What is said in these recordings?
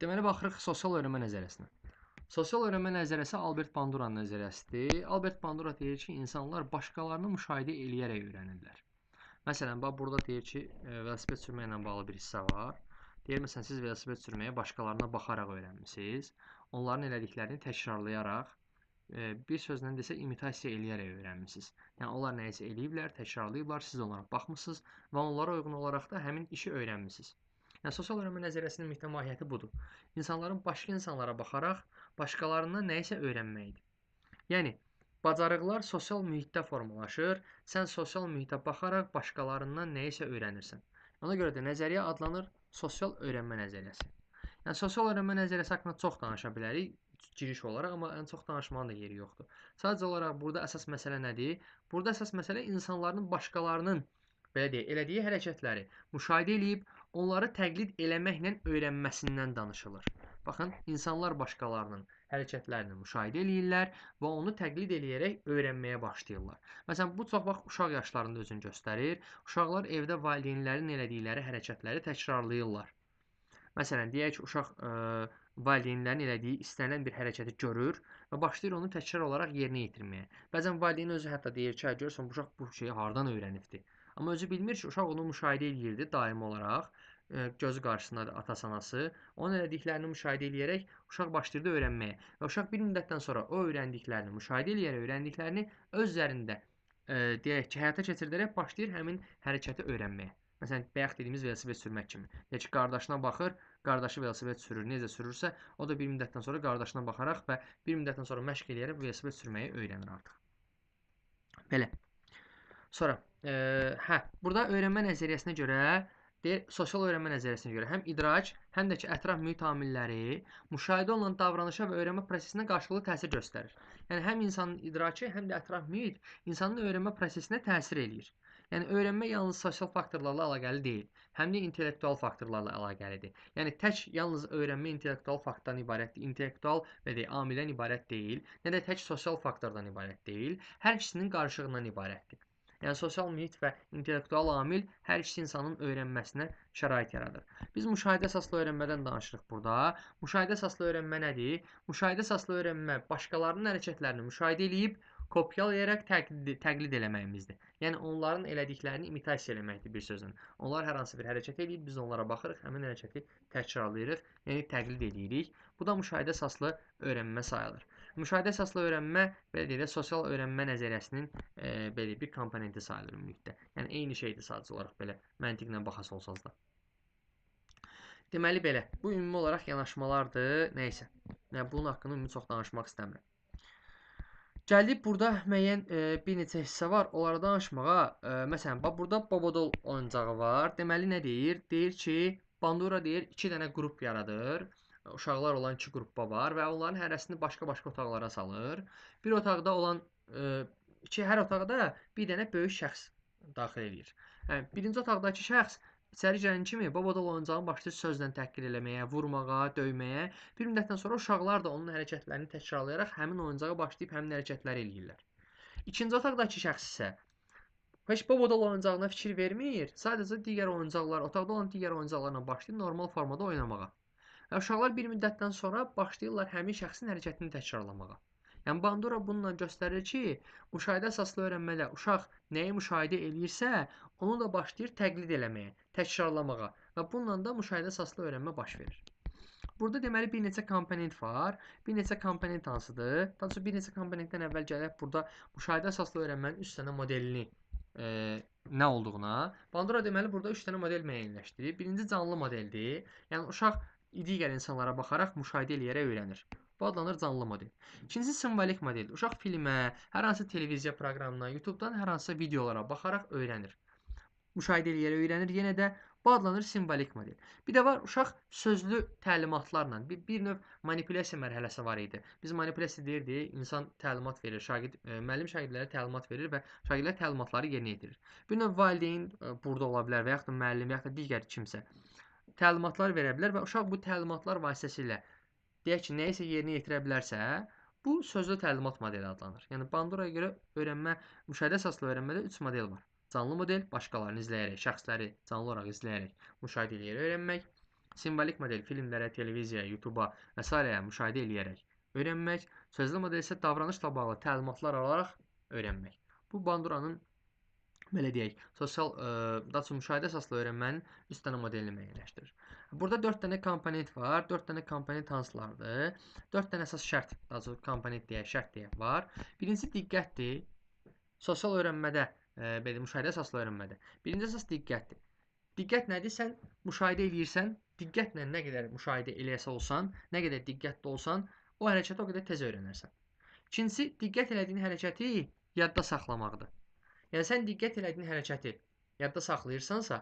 Deməli, baxırıq sosial öyrənmə nəzəriyyəsinə. Sosial öyrənmə nəzəriyyəsi Albert Banduranın nəzəriyyəsidir. Albert Bandura deyir ki, insanlar başqalarını müşahidə eləyərək öyrənirlər. Məsələn, bax burada deyir ki, velosiped sürməklə bağlı bir hissə var. Deyir, məsələn, siz velosiped sürməyə başqalarına baxaraq öyrənmisiniz. Onların elədiklərini təkrarlayaraq, bir sözlə desə, imitasiya eləyərək öyrənmisiniz. Yəni, onlar nəyisə eləyiblər, təkrarlayıblar, siz onlara baxmısınız və onlara uyğun olaraq da həmin işi öyrənmisiniz. Yəni, sosial öyrənmə nəzəriyyəsinin ümumiyyətlə mahiyyəti budur. İnsanların başqa insanlara baxaraq başqalarından nəyisə öyrənməyidir. Yəni, bacarıqlar sosial mühitdə formalaşır. Sən sosial mühitə baxaraq başqalarından nəyisə öyrənirsən. Ona görə də nəzəriyyə adlanır sosial öyrənmə nəzəriyyəsi. Yəni, sosial öyrənmə nəzəriyyəsi haqqında çox danışa bilərik giriş olaraq, amma ən çox danışmanın da yeri yoxdur. Sadəcə olaraq burada əsas məsələ nədir? Burada əsas məsələ insanların başqalarının belə deyək, elədiyi hərəkətləri müşahidə edib onları təqlid eləməklə öyrənməsindən danışılır. Baxın, insanlar başqalarının hərəkətlərini müşahidə eləyirlər və onu təqlid eləyərək öyrənməyə başlayırlar. Məsələn, bu çox vaxt uşaq yaşlarında özünü göstərir. Uşaqlar evdə valideynlərin elədikləri hərəkətləri təkrarlayırlar. Məsələn, deyək ki, uşaq valideynlərin elədiyi istənilən bir hərəkəti görür və başlayır onu təkrar olaraq yerinə yetirməyə. Bəzən valideyn özü hətta deyir ki, görürsən bu uşaq bu şeyi hardan öyrənibdi. Amma özü bilmir ki, uşaq onu müşahidə edirdi daimi olaraq. Gözü qarşısındadır atası, anası. Onun elədiklərini müşahidə eləyərək uşaq başlayırdı öyrənməyə. Və uşaq bir müddətdən sonra o öyrəndiklərini, müşahidə eləyərək öyrəndiklərini öz üzərində deyək ki, həyata keçirdərək başlayır həmin hərəkəti öyrənməyə. Məsələn, bayaq dediyimiz velosiped sürmək kimi. Deyək ki, qardaşına baxır, qardaşı velosiped sürür, necə sürürsə, o da bir müddətdən sonra qardaşına baxaraq və bir müddətdən sonra məşq eləyərək velosiped sürməyi öyrənir artıq. Belə. Sonra, burada öyrənmə nəzəriyyəsinə görə, sosial öyrənmə nəzəriyyəsinə görə həm idrak, həm də ki, ətraf mühit amilləri müşahidə olunan davranışa və öyrənmə prosesinə qarşılıqlı təsir göstərir. Yəni, həm insanın idraki, həm də ətraf mühit insanın öyrənmə prosesinə təsir eləyir. Yəni, öyrənmə yalnız sosial faktorlarla əlaqəli deyil, həm də intellektual faktorlarla əlaqəlidir. Yəni, tək yalnız öyrənmə intellektual faktordan ibarətdir, intellektual və deyək, amildən ibarət deyil, nə də tək sosial faktordan ibarət deyil, hər ikisinin qarışığından ibarətdir. Yəni, sosial mühit və intellektual amil hər ikisi insanın öyrənməsinə şərait yaradır. Biz müşahidə əsaslı öyrənmədən danışırıq burada. Müşahidə əsaslı öyrənmə nədir? Müşahidə əsaslı öyrənmə başqalarının hərəkətlərini müşahidə edib, kopyalayaraq təqlid eləməyimizdir. Yəni, onların elədiklərini imitasiya eləməkdir bir sözlə. Onlar hər hansı bir hərəkət edib, biz onlara baxırıq, həmin hərəkəti təkrarlayırıq, yəni təqlid edirik. Bu da müşahidə əsaslı öyrənmə sayılır. Müşahidə əsaslı öyrənmə, belə deyək də, sosial öyrənmə nəzəriyyəsinin belə bir komponenti sayılır ümumilikdə. Yəni, eyni şeydir sadəcə olaraq belə məntiqlə baxas olsanız da. Deməli, belə. Bu ümumi olaraq yanaşmalardır. Nəysə. Yəni, bunun haqqında ümumi çox danışmaq istəmirəm. Gəldik, burada müəyyən bir neçə hissə var. Onlara danışmağa, məsələn, burada Bobodol oyuncağı var. Deməli, nə deyir? Deyir ki, Bandura deyir, 2 dənə qrup yaradır. Uşaqlar olan 2 qruppa var və onların hərəsini başqa-başqa otaqlara salır. Bir otaqda olan, hər otaqda bir dənə böyük şəxs daxil edir. Birinci otaqdakı şəxs İçəri gələn kimi Bobodol oyuncağını başlayır sözlə təhqir eləməyə, vurmağa, döyməyə. Bir müddətdən sonra uşaqlar da onun hərəkətlərini təkrarlayaraq həmin oyuncağa başlayıb həmin hərəkətləri eləyirlər. İkinci otaqdakı şəxs isə heç Bobodol oyuncağına fikir vermir, sadəcə digər oyuncaqlar, otaqda olan digər oyuncaqlarla başlayıb normal formada oynamağa. Və uşaqlar bir müddətdən sonra başlayırlar həmin şəxsin hərəkətini təkrarlamağa. Yəni, Bandura bununla göstərir ki, müşahidə əsaslı öyrənmədə uşaq nəyi müşahidə eləyirsə, onu da başlayır təqlid eləməyə, təkrarlamağa və bununla da müşahidə əsaslı öyrənmə baş verir. Burada deməli bir neçə komponent var. Bir neçə komponent hansıdır? Daha doğrusu bir neçə komponentdən əvvəl gələk burada müşahidə əsaslı öyrənmənin 3 dənə modelini nə olduğuna. Bandura deməli burada 3 dənə model müəyyənləşdirir. Birinci canlı modeldir. Yəni uşaq digər insanlara baxaraq müşahidə eləyərək öyrənir. Bu adlanır canlı model. İkincisi simvolik modeldir. Uşaq filmə, hər hansı televiziya proqramına, YouTube-dan hər hansı videolara baxaraq öyrənir. Müşahidə eləyərək öyrənir. Yenə də bu adlanır simvolik model. Bir də var uşaq sözlü təlimatlarla bir növ manipulyasiya mərhələsi var idi. Biz manipulyasiya deyirdik, insan təlimat verir, müəllim şagirdlərə təlimat verir və şagirdlər təlimatları yerinə yetirir. Bir növ valideyn burada ola bilər və yaxud da müəllim və yaxud da digər kimsə təlimatlar verə bilər və uşaq bu təlimatlar vasitəsilə deyək ki, nəyisə yerinə yetirə bilərsə, bu sözlü təlimat modeli adlanır. Yəni, Banduraya görə müşahidə əsaslı öyrənmədə 3 model var. Canlı model, başqalarını izləyərək, şəxsləri canlı olaraq izləyərək, müşahidə eləyərək öyrənmək. Simvolik model filmlərə, televiziyaya, YouTube-a və s. müşahidə eləyərək öyrənmək. Sözlü model isə davranışla bağlı təlimatlar alaraq öyrənmək. Bu Banduranın belə deyək, daha çox müşahidə əsaslı öyrənmənin üst dənə modelini müəyyənləşdirir. Burada 4 dənə komponent var. 4 dənə komponent hansılardır? 4 dənə əsas şərt, daha çox komponent deyək, şərt deyək var. Birincisi diqqətdir. Sosial öyrənmədə, belə müşahidə əsaslı öyrənmədə. Birinci əsas diqqətdir. Diqqət nədir? Sən müşahidə eləyirsən, diqqətlə nə qədər müşahidə eləyəsə olsan, nə qədər diqqətli olsan, o hərəkəti o qədər tez öyrənərsən. İkincisi, diqqət elədiyin hərəkəti yadda saxlamaqdır. Yəni sən diqqət elədiyin hərəkəti yadda saxlayırsansa,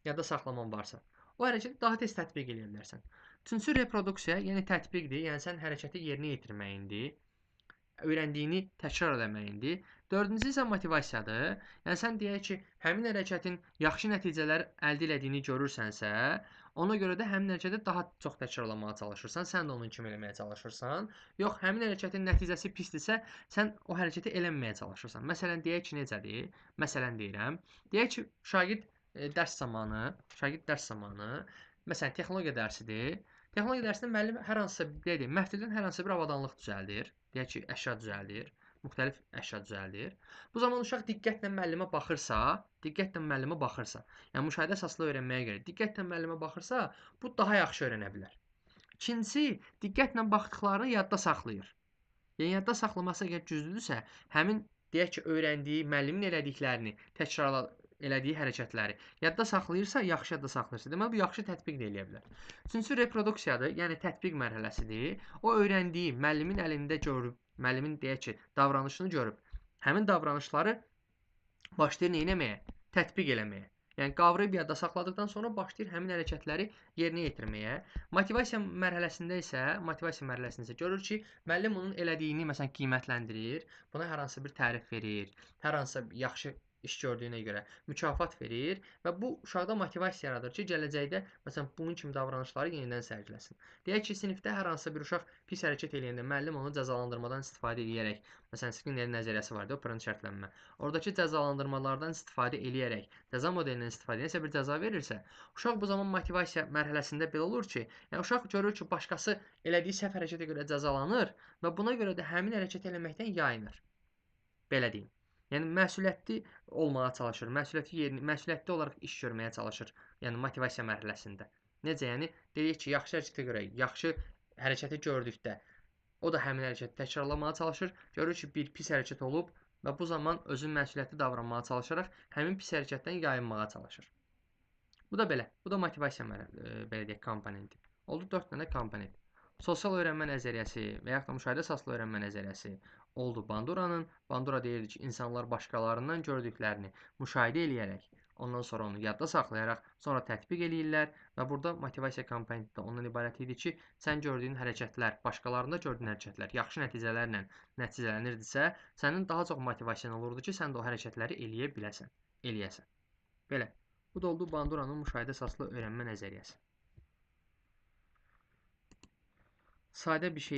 yadda saxlaman varsa, o hərəkəti daha tez tətbiq edə bilərsən. Üçüncüsü reproduksiya, yəni tətbiqdir. Yəni sən hərəkəti yerinə yetirməyindir. Öyrəndiyini təkrar etməyindir. Dördüncüsü isə motivasiyadır. Yəni sən deyək ki, həmin hərəkətin yaxşı nəticələr əldə etdiyini görürsənsə, ona görə də həmin hərəkəti daha çox təkrarlamağa çalışırsan, sən də onun kimi eləməyə çalışırsan. Yox, həmin hərəkətin nəticəsi pisdirsə, sən o hərəkəti eləməməyə çalışırsan. Məsələn, deyək ki, necədir? Məsələn deyirəm. Deyək ki, şagird dərs zamanı, məsələn, texnologiya dərsidir. Texnologiya dərsində müəllim hər hansısa, deyək, məftildən hər hansısa bir avadanlıq düzəldir. Deyək ki, əşya düzəldir, müxtəlif əşya düzəldir. Bu zaman uşaq diqqətlə müəllimə baxırsa, yəni müşahidə əsaslı öyrənməyə görə diqqətlə müəllimə baxırsa, bu daha yaxşı öyrənə bilər. İkincisi, diqqətlə baxdıqlarını yadda saxlayır. Yəni yadda saxlaması əgər güclüdürsə, həmin deyək ki, öyrəndiyi, müəllimin elədiklərini, elədiyi hərəkətləri yadda saxlayırsa, yaxşı yadda saxlayırsa, deməli bu yaxşı tətbiq də eləyə bilər. Üçüncüsü reproduksiyadır, yəni tətbiq mərhələsidir. O öyrəndiyi, müəllimin əlində görüb, müəllimin deyək ki, davranışını görüb, həmin davranışları başlayır nə etməyə? Tətbiq eləməyə. Yəni qavrayıb yadda saxladıqdan sonra başlayır həmin hərəkətləri yerinə yetirməyə. Motivasiya mərhələsində isə görür ki, müəllim onun elədiyini məsələn qiymətləndirir, buna hər hansı bir tərif verir, hər hansı yaxşı iş gördüyünə görə mükafat verir və bu uşaqda motivasiya yaradır ki, gələcəkdə məsələn bunun kimi davranışları yenidən sərgiləsin. Deyək ki, sinifdə hər hansı bir uşaq pis hərəkət eləyəndə müəllim onu cəzalandırmadan istifadə edərək, məsələn, Skinnerin nəzəriyyəsi vardı, operant şərtlənmə. Oradakı cəzalandırmalardan istifadə edərək, cəza modelindən istifadə edərsə bir cəza verirsə, uşaq bu zaman motivasiya mərhələsində belə olur ki, yəni uşaq görür ki, başqası elədiyi səhv hərəkətə görə cəzalanır və buna görə də həmin hərəkəti eləməkdən yayınır. Belə deyim. Yəni məsuliyyətli olmağa çalışır, məsuliyyətli olaraq iş görməyə çalışır. Yəni motivasiya mərhələsində. Necə? Yəni deyək ki, yaxşı hərəkətə görə, yaxşı hərəkəti gördükdə o da həmin hərəkəti təkrarlamağa çalışır. Görür ki, bir pis hərəkət olub və bu zaman özün məsuliyyətli davranmağa çalışaraq həmin pis hərəkətdən yayınmağa çalışır. Bu da belə. Bu da motivasiya belə deyək komponenti. Oldu 4 dənə komponent. Sosial öyrənmə nəzəriyyəsi və yaxud da müşahidə əsaslı öyrənmə nəzəriyyəsi oldu Banduranın. Bandura deyirdi ki, insanlar başqalarından gördüklərini müşahidə eləyərək, ondan sonra onu yadda saxlayaraq, sonra tətbiq eləyirlər və burada motivasiya komponenti də ondan ibarət idi ki, sən gördüyün hərəkətlər, başqalarında gördüyün hərəkətlər yaxşı nəticələrlə nəticələnirdisə, sənin daha çox motivasiyan olurdu ki, sən də o hərəkətləri eləyəsən. Belə. Bu da oldu Banduranın müşahidə əsaslı öyrənmə nəzəriyyəsi. Sadə bir şey